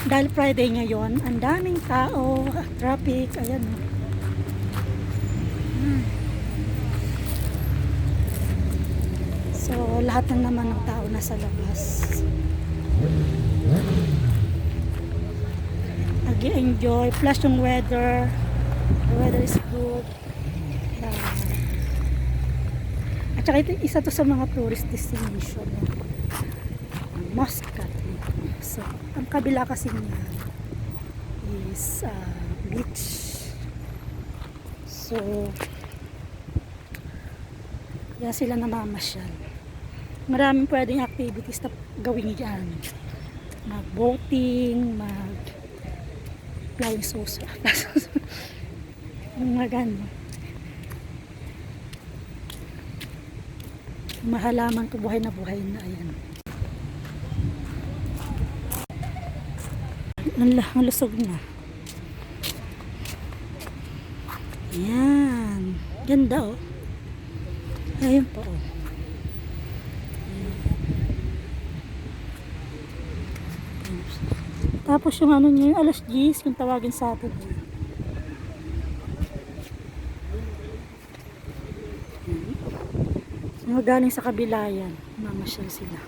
Dahil Friday ngayon, ang daming tao, traffic, ayan. So, lahat ng naman ng tao nasa labas. Nag-enjoy, plus yung weather. The weather is good. At saka ito, isa to sa mga tourist destination. Muscat. So, ang kabila kasi niya is beach. So, yan sila namamasyal. Maraming pwedeng activities na gawin dyan. Mag-boating, flying saucer. Yung mga gano'n. Mahalaman ko buhay na ayan. Ang lusog na. Ayan. Ganda oh. Ayun po oh. Tapos yung ano niya, yung alas 10 kung tawagin sa atin. Galing sa kabila yan. Mamasyal sila.